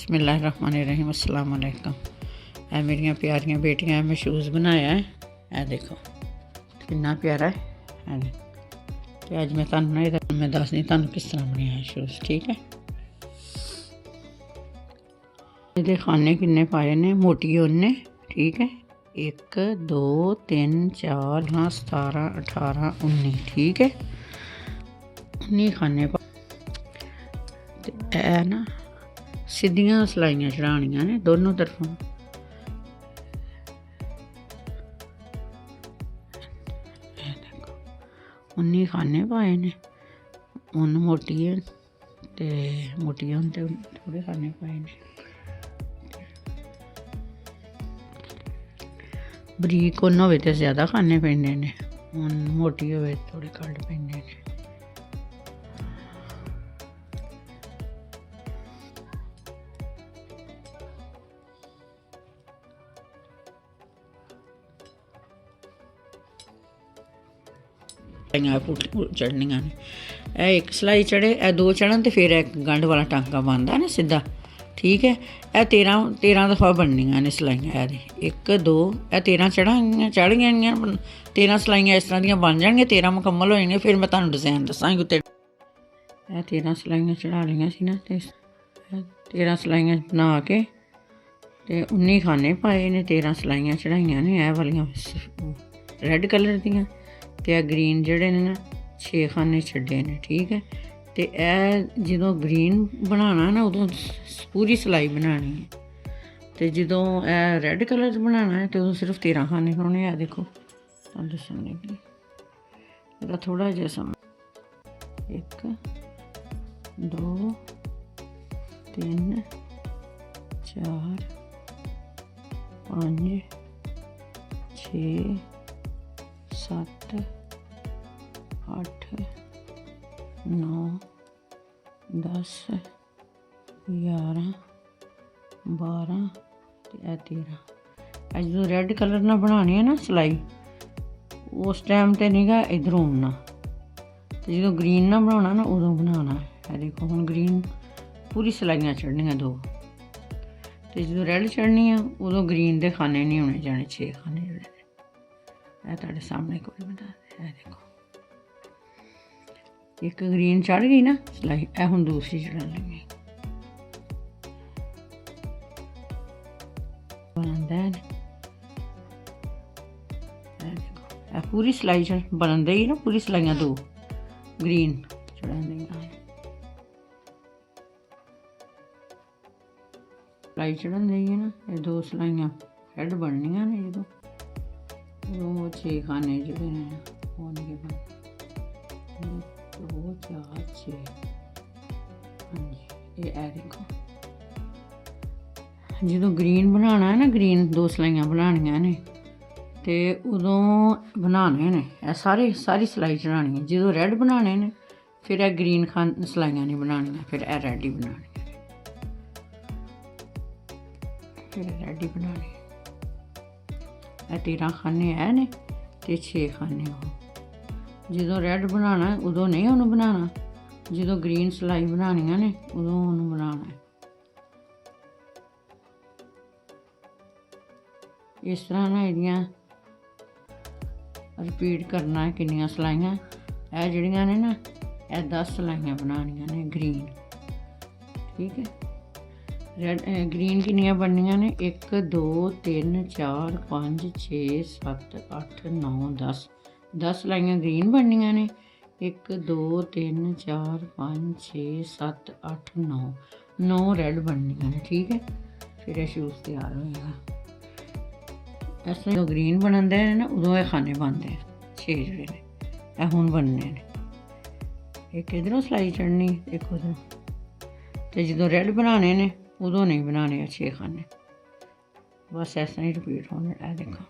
बिस्मिल्लाहिर्रहमानिर्रहीम अस्सलाम वालेकुम। ए मेरिया प्यारियां बेटियां मैं शूज़ बनाया है, ए देखो कितना प्यारा है। तो अज मैं तुहानू मैं दसदी तुहानू किस तरह बनाया है शूज़। ठीक है, ये खाने किन्ने पाए ने, मोटी उन्ने। ठीक है, 1 2 3 4 हाँ 17 18 19। ठीक है, 19 खाने है ना। सीधियां सलाइयां चढ़ानियां ने दोनों तरफों। उन्नी खाने पाए ने, उन मोटी है ते मोटी होंदे थोड़े खाने पाए ने। बरीक उन्न होवे ते ज़्यादा खाने पैंदे ने, उन मोटी होवे थोड़े घट पैंदे ने। चढ़नियां ने, एक सिलाई चढ़े, ए 2 चढ़न तो फिर एक गंढ वाला टांका बनता ना सीधा। ठीक है, ए 13 दफ़ा बननियां ने सिलाइयां। 1 2 ए 13 चढ़ गई, 13 सिलाइयां इस तरह दियां बन जाएंगे, 13 मुकम्मल हो जाएंगे। फिर मैं तुहानू डिज़ाइन दसांगी उत्ते। ए 13 सिलाइयां चढ़ा लियां सी ना, ते 13 सिलाइयां बना के ते 19 खाने पाए ने। 13 सिलाइयां चढ़ाइयां ने, ए वालियां रैड कलर दियां, ते ग्रीन जड़े ने ना 6 खाने छड्डे ने। ठीक है, तो यह जो ग्रीन बनाना ना उदों पूरी सिलाई बनानी है, तो जो यह रैड कलर बनाना है तो उदों सिर्फ 13 खाने होने। है देखो दसन लगी इसका थोड़ा जहा समय। 1 2 3 4 5 6 7 8 9 10 11 12 ते 13। जो रैड कलर ना बनानी है ना सिलाई, उस टाइम तो नहीं गा इधरों उड़ना, तो जो ग्रीन ना बनाना ना उदों बनाना है। देखो हम ग्रीन पूरी सिलाइयां चढ़नियां 2, तो जो रैड चढ़नी है उदों ग्रीन के खाने नहीं होने जाने, 6 खाने जोड़े ने। तुहाडे सामने कोई बता दे, देखो एक ग्रीन चढ़ गई ना सिलाई, ए हुण दूसरी चढ़न लगी। बनदा है देखो, ए पूरी सिलाई बनन दी ना, पूरी सिलाइयां 2 ग्रीन चढ़न दी। सिलाई चढ़न दी है ना, ये 2 सिलाइयां हेड बननियां ने। जो 6 खाने जोड़े हैं होने बन 2 4 6। हाँ जी, ये देखो जो ग्रीन बनाना है ना, ग्रीन 2 सिलाइयां बनानियां ने, तो उदों बनाने ने ये सारी सिलाई चढ़ानी है। जो रैड बनाने ने फिर यह ग्रीन सिलाइयां नहीं बनानियां, फिर यह रैड ही बनानी, फिर रैड ही बनानी। 13 खाने है ने ते 6 खाने हो। जो रैड बनाना उदों नहीं उन्होंने बनाना, जो ग्रीन सिलाई बनानियां ने उदों उन्होंने बनाना है। इस तरह ना इहदियां रिपीट करना है किन्नियां सिलाइयां। यह जड़ियां ने ना, यह 10 सिलाइयां बनानियां ने ग्रीन। ठीक है, रैड ग्रीन किन्नियां बननियां ने, 1 2 3 4 5 6 7 8 9 10। 10 सिलाइयां ग्रीन बननियां ने, 1 2 3 4 5 6 7 8 9 रैड बननियां ने। ठीक है, फिर यह शूज़ तैयार होएगा। इस जो ग्रीन बनन दे ना उदों यह खाने बनते हैं 6 जोड़े ने, यह हुण बनने ने। एक इधरों सिलाई चढ़नी, एक उधरों, तो जो रैड बनाने ने उदों नहीं बनाने 6 खाने, बस इस तरह ही रिपीट होने। ए देखो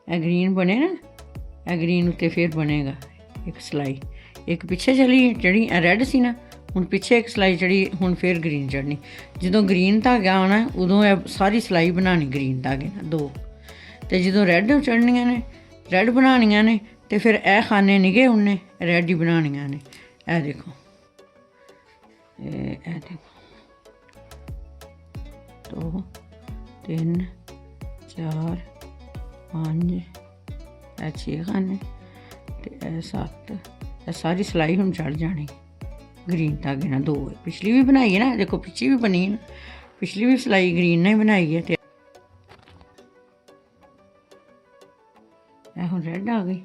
ए ग्रीन बने ना, ए ग्रीन उत्ते फिर बनेगा एक सिलाई, एक पिछे चढ़ी रैड सी ना, हुण पिछे एक सिलाई चढ़ी, हुण फिर ग्रीन चढ़नी। जो ग्रीन धागा आना उदों यह सारी सिलाई बनानी ग्रीन धागे ना 2, तो जो रैड चढ़नियां ने रैड बनानियां ने, तो फिर ए खाने निगे उन्ने रैड ही बनानियां ने। ए देखो, ए देखो 2 3 4 5 6 खाने ते 7 सारी सिलाई हम चढ़ जानी ग्रीन धागे नाल। 2 पिछली भी बनाई है ना, देखो पिछली भी बनी है ना, पिछली भी सिलाई ग्रीन ने बनाई है। ते हुण रेड आ गई।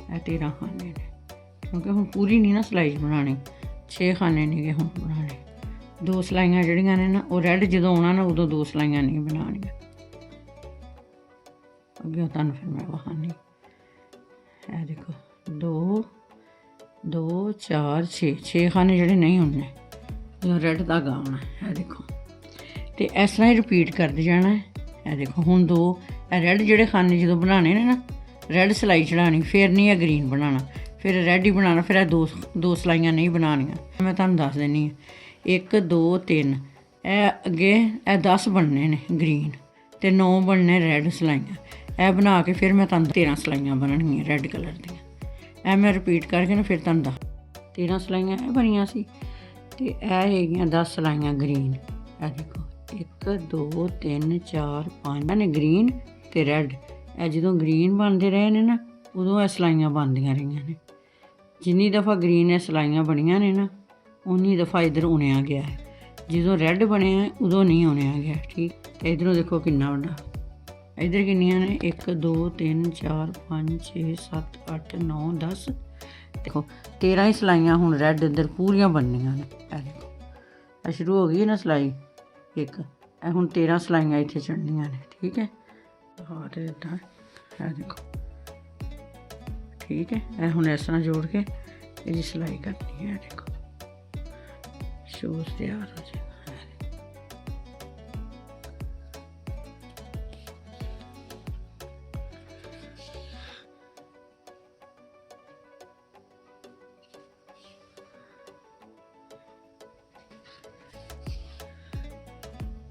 ਇਹ 13 खाने ने, क्योंकि हुण पूरी नहीं ना सिलाई बनानी, 6 खाने नहीं गे हुण बनाने। 2 सिलाइयां जिहड़ियां ने ना वो रेड जदों आउणा ना उदों 2 सिलाइयां नहीं बनानियां। अगे तुहानूं फिर मैं वखानी। ਇਹ देखो 2 2 4 6 खाने जिहड़े नहीं होने जो रेड धागा आउणा। ਇਹ देखो तो इस तरह ही रिपीट करते जाना है। ਇਹ देखो हुण 2 रेड जिहड़े खाने जदों बनाने ने ना, रेड सिलाई चढ़ानी, फिर नहीं है ग्रीन बनाना, फिर रेड ही बनाना, फिर 2 सिलाइयां नहीं बनानियां। मैं तुहानूं दस देनी है 1 2 3 अगे 10 बनने ने ग्रीन ते 9 बनने रेड सिलाइयां। ਇਹ बना के फिर मैं तुहानूं 13 सिलाइयां बननियां रेड कलर दियां। मैं रिपीट करके ना फिर तुहानूं 13 सिलाइयां बनियां सी ते हैगियां 10 सिलाइयां ग्रीन। देखो 1 2 3 4 5 ने ग्रीन ते रेड। ਜਦੋਂ ग्रीन बनते रहे ने ना उदों सिलाइयां बनदियां रहियां ने। जिन्नी दफ़ा ग्रीन सिलाइयां बनियां ने ना उन्नी दफ़ा इधर उनिया गया है। ਜਦੋਂ रेड बनया उदों नहीं उनिया गया। ठीक, इधरों देखो किन्ना बड़ा, इधर किन्नियां ने 1 2 3 4 5 6 7 8 9 10। देखो 13 ही सिलाइयां हुण रेड इधर पूरियां बननियां ने। देखो शुरू हो गई है ना सिलाई एक, हुण 13 सिलाइयां इत्थे चढ़नियां ने। ठीक है, और इदा देखो ठीक है। हुण इस तरह जोड़ के इसकी सिलाई करनी है। देखो शूज तैयार हो जाएगा।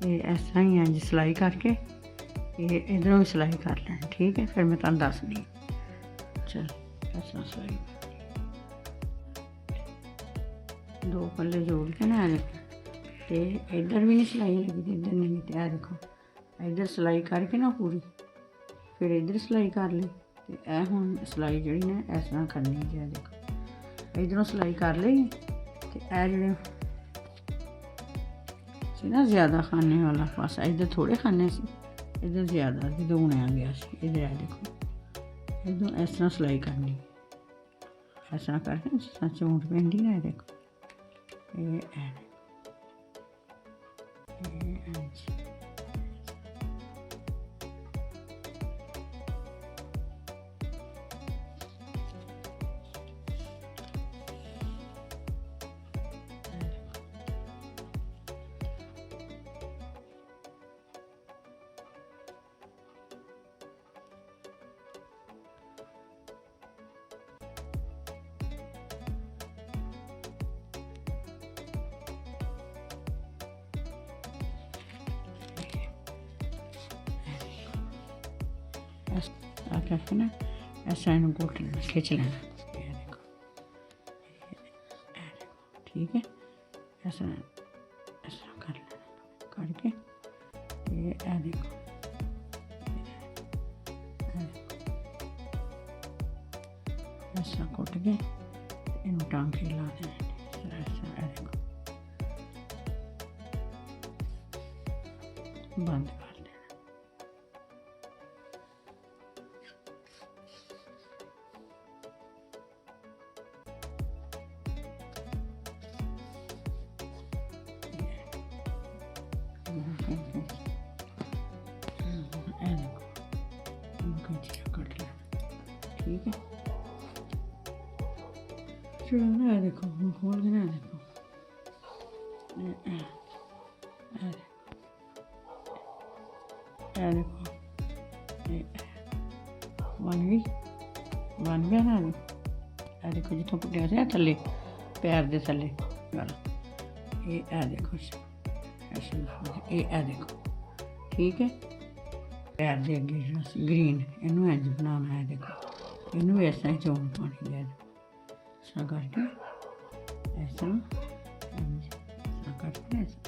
ये इस तरह ही इंज सिलाई करके ये इधरों भी सिलाई कर लें। ठीक है, फिर मैं तुहानूं दसनी। चल इस तरह सिलाई 2 पल्ले जोड़ के ना ते इधर भी नहीं सिलाई लगी, इधर नहीं। तो देखो इधर सिलाई करके ना पूरी, फिर इधर सिलाई कर ली। तो हुण सिलाई जिहड़ी ना इस तरह करनी है। देखो इधरों सिलाई कर ली तो जिहड़े ना ज़्यादा खाने वाला पासा, इधर थोड़े खाने से इधर ज़्यादा जो उणिया गया सी। इधर देखो इधर इस तरह सिलाई करनी, इस तरह करके जिस तरह चौंट पैंदी ना। देखो करके ना ऐसा इन्हें घोटना खींच लेना। ये देखो ठीक है, ऐसा ऐसा कर लेना करके। ये देखो ऐसा घुट के इन टांके ला देना। ऐसा देखो बंद कर देना। ठीक है, चलो ना देखो खोल के ना देखो देखो बन गया ना। देखो जितों पुटिया से थले पैर दे थले ये देखो ये देखो ठीक है। पैर दे अगे ग्रीन इनू इंज बनाना है। देखो इनू भी इस तरह चोन पानी है, इस तरह करके ऐसा ऐसा करके ऐसा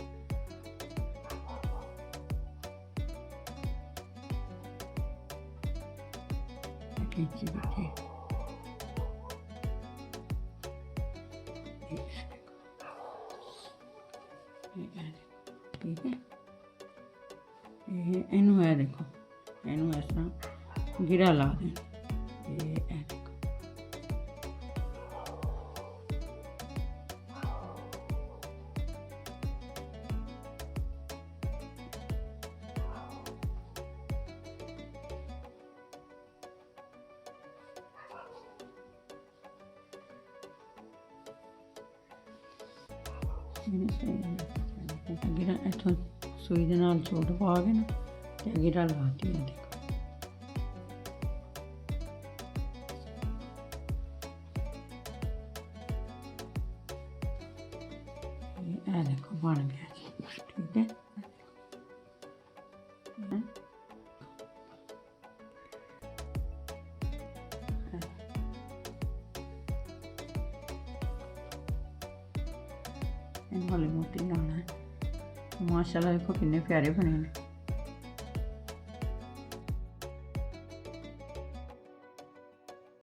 खींची बैठे ठीक है। इनू है देखो, इनू इस तरह गिरा ला देना। ये देखो गिरा इतों सूई दे नाल चोट पा के ना ते गिरा लाती है। देखो ये देखो बन गया जी, ठीक है। इन वाले मोती लाना है। माशाल्लाह देखो कितने प्यारे बने हैं।